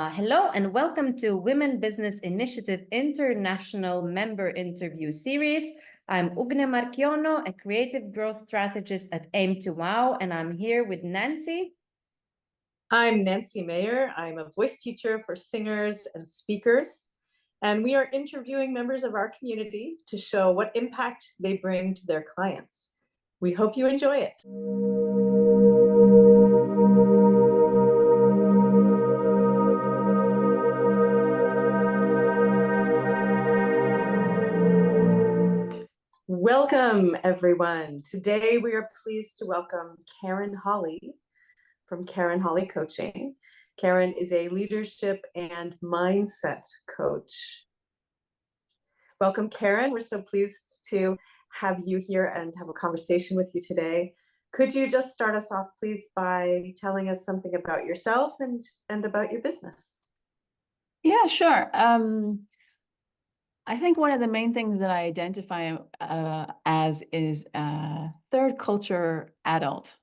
Hello and welcome to Women Business Initiative International Member Interview Series. I'm Ugne Marchiono, a creative growth strategist at Aim to Wow, and I'm here with Nancy. I'm Nancy Mayer. I'm a voice teacher for singers and speakers, and we are interviewing members of our community to show what impact they bring to their clients. We hope you enjoy it. Welcome, everyone. Today, we are pleased to welcome Karin Holley from Karin Holley Coaching. Karin is a leadership and mindset coach. Welcome, Karin. We're so pleased to have you here and have a conversation with you today. Could you just start us off, please, by telling us something about yourself and about your business? Yeah, sure. I think one of the main things that I identify as is a third culture adult.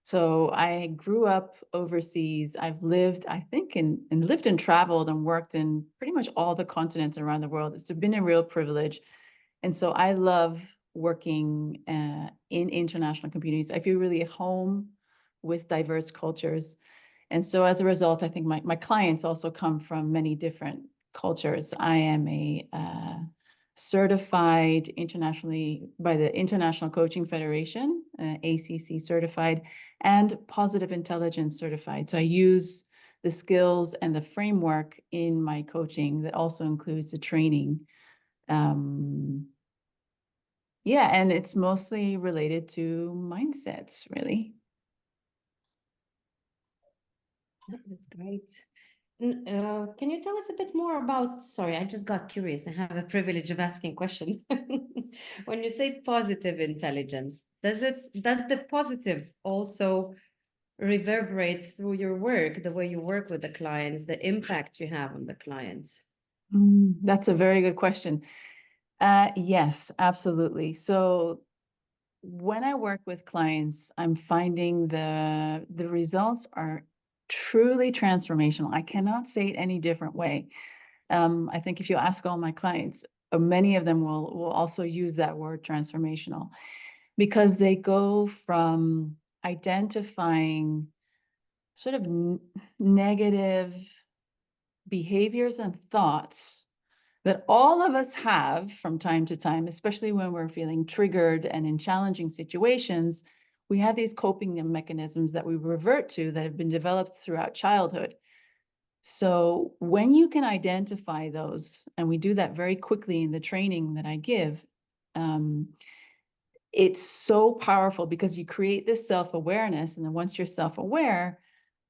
So I grew up overseas. I've lived, I think, lived and traveled and worked in pretty much all the continents around the world. It's been a real privilege. And so I love working in international communities. I feel really at home with diverse cultures. And so as a result, I think my clients also come from many different cultures. I am a certified internationally by the International Coaching Federation, ACC certified, and positive intelligence certified. So I use the skills and the framework in my coaching that also includes the training. Yeah, and it's mostly related to mindsets, really. That's great. Can you tell us a bit more about, sorry, I just got curious. I have a privilege of asking questions. When you say positive intelligence, does the positive also reverberate through your work, the way you work with the clients, the impact you have on the clients? That's a very good question. Yes, absolutely. So when I work with clients, I'm finding the results are truly transformational. I cannot say it any different way. I think if you ask all my clients, many of them will also use that word transformational, because they go from identifying sort of negative behaviors and thoughts that all of us have from time to time, especially when we're feeling triggered and in challenging situations. We have these coping mechanisms that we revert to that have been developed throughout childhood. So when you can identify those, and we do that very quickly in the training that I give, it's so powerful because you create this self-awareness, and then once you're self-aware,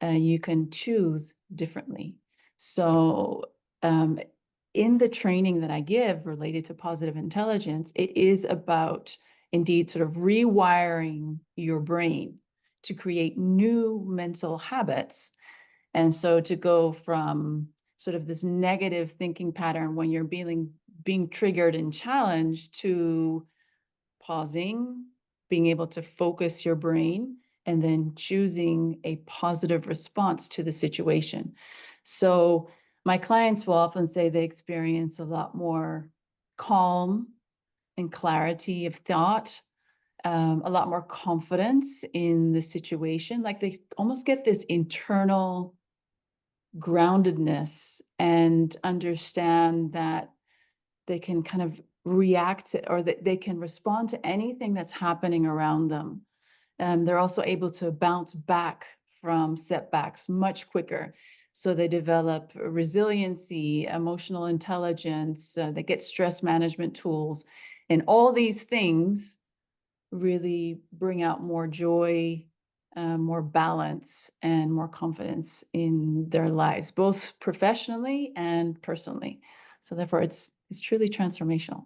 you can choose differently. So in the training that I give related to positive intelligence, it is about indeed sort of rewiring your brain to create new mental habits. And so to go from sort of this negative thinking pattern when you're being triggered and challenged to pausing, being able to focus your brain, and then choosing a positive response to the situation. So my clients will often say they experience a lot more calm and clarity of thought, a lot more confidence in the situation. Like they almost get this internal groundedness and understand that they can kind of react to, or that they can respond to anything that's happening around them. They're also able to bounce back from setbacks much quicker. So they develop resiliency, emotional intelligence, they get stress management tools, and all these things really bring out more joy, more balance, and more confidence in their lives, both professionally and personally. So therefore, it's truly transformational.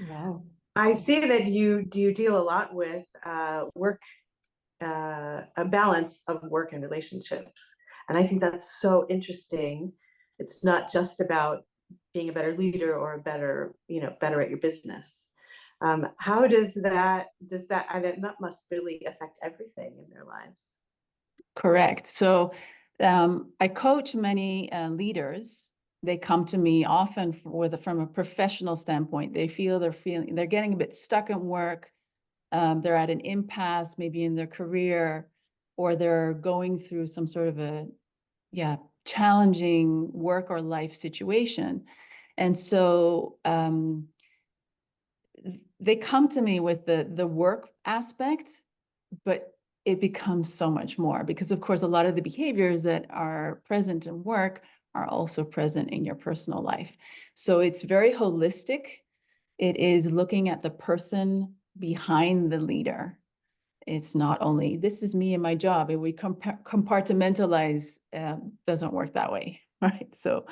Wow. I see that you deal a lot with work, a balance of work and relationships. And I think that's so interesting. It's not just about being a better leader or a better at your business. How does that must really affect everything in their lives? Correct. So I coach many leaders. They come to me often from a professional standpoint. They feel they're getting a bit stuck in work. They're at an impasse, maybe in their career, or they're going through some sort of a challenging work or life situation. And so they come to me with the work aspect, but it becomes so much more because, of course, a lot of the behaviors that are present in work are also present in your personal life. So it's very holistic. It is looking at the person behind the leader. It's not only, this is me and my job, and we compartmentalize, doesn't work that way, right? So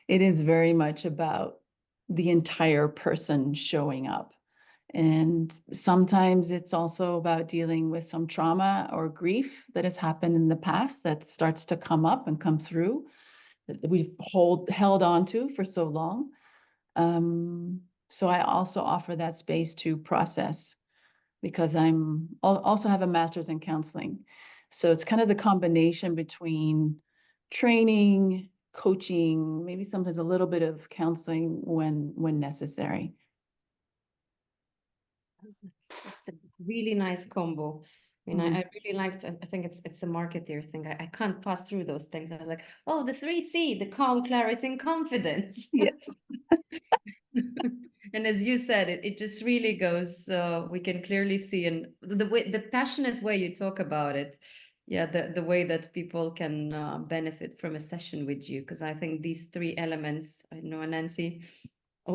it is very much about the entire person showing up. And sometimes it's also about dealing with some trauma or grief that has happened in the past that starts to come up and come through that we've held on to for so long. So I also offer that space to process because also have a master's in counseling. So it's kind of the combination between training, coaching, maybe sometimes a little bit of counseling when necessary. It's a really nice combo. I mean, I really liked, I think it's a marketeer thing. I can't pass through those things. I was like, oh, the 3C, the calm, clarity, and confidence. Yeah. And as you said, it just really goes, we can clearly see, and the passionate way you talk about it, yeah, the way that people can benefit from a session with you, because I think these three elements, I know, Nancy,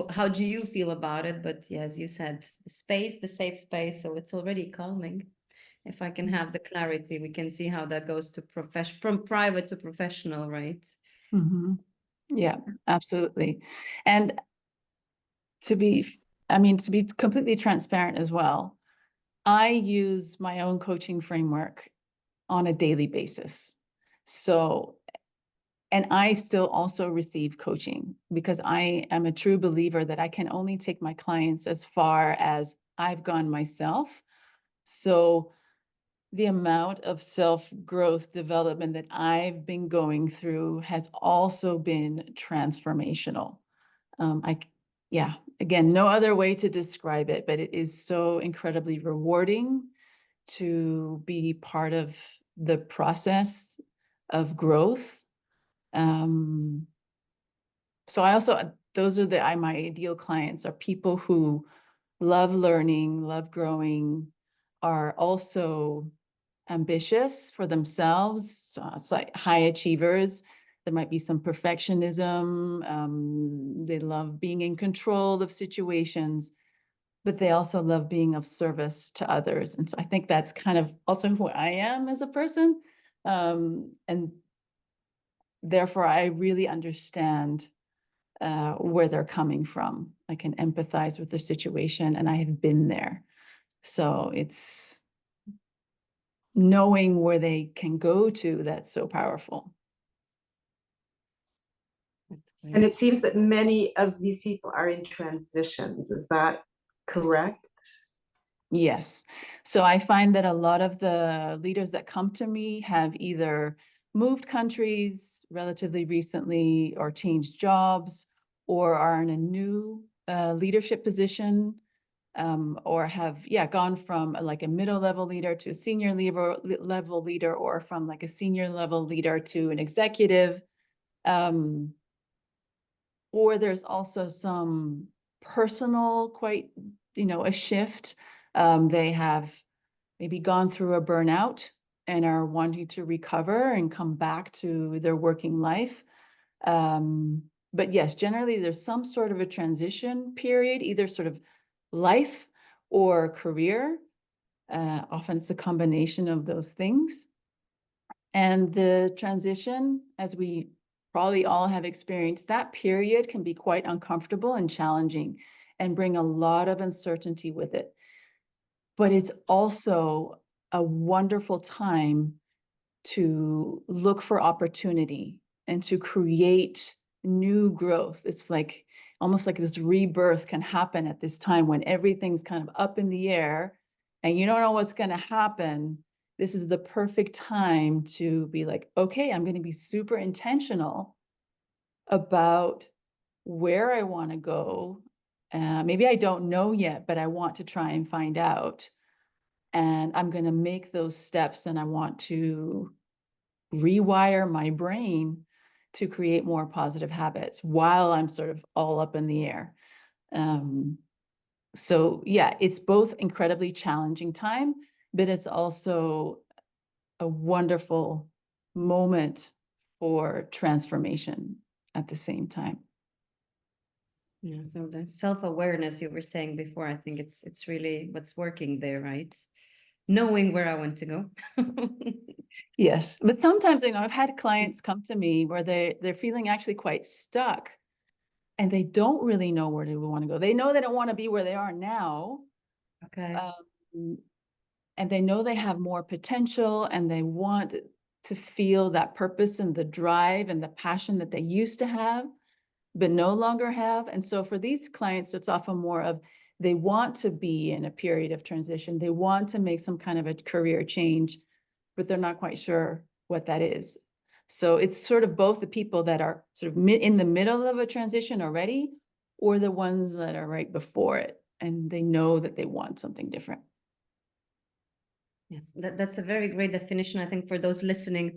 how do you feel about it? But yeah, as you said, the space, the safe space, so it's already calming. If I can have the clarity, we can see how that goes to from private to professional, right? Mm-hmm. Yeah, absolutely. And to be completely transparent as well, I use my own coaching framework on a daily basis. So, and I still also receive coaching because I am a true believer that I can only take my clients as far as I've gone myself. So the amount of self-growth development that I've been going through has also been transformational. Again, no other way to describe it, but it is so incredibly rewarding to be part of the process of growth. So those are my ideal clients are people who love learning, love growing, are also ambitious for themselves. So it's like high achievers. There might be some perfectionism. They love being in control of situations, but they also love being of service to others. And so I think that's kind of also who I am as a person. And therefore, I really understand where they're coming from. I can empathize with their situation, and I have been there. So it's knowing where they can go to that's so powerful. And it seems that many of these people are in transitions. Is that correct? Yes. So I find that a lot of the leaders that come to me have either moved countries relatively recently or changed jobs or are in a new leadership position, or have gone from like a middle level leader to a senior level leader, or from like a senior level leader to an executive. Or there's also some personal, a shift. They have maybe gone through a burnout and are wanting to recover and come back to their working life. But yes, generally there's some sort of a transition period, either sort of life or career. Often it's a combination of those things. And the transition, as we probably all have experienced, that period can be quite uncomfortable and challenging and bring a lot of uncertainty with it. But it's also a wonderful time to look for opportunity and to create new growth. It's like almost like this rebirth can happen at this time when everything's kind of up in the air and you don't know what's going to happen. this is the perfect time to be like, okay, I'm going to be super intentional about where I want to go. Maybe I don't know yet, but I want to try and find out. And I'm going to make those steps, and I want to rewire my brain to create more positive habits while I'm sort of all up in the air. So yeah, it's both incredibly challenging time, but it's also a wonderful moment for transformation at the same time. Yeah, so the self-awareness you were saying before, I think it's really what's working there, right? Knowing where I want to go. Yes, but sometimes, you know, I've had clients come to me where they're feeling actually quite stuck, and they don't really know where they want to go. They know they don't want to be where they are now, Okay. and they know they have more potential, and they want to feel that purpose and the drive and the passion that they used to have, but no longer have. And so for these clients, it's often more of they want to be in a period of transition. They want to make some kind of a career change, but they're not quite sure what that is. So it's sort of both the people that are sort of in the middle of a transition already, or the ones that are right before it, and they know that they want something different. Yes, that's a very great definition, I think, for those listening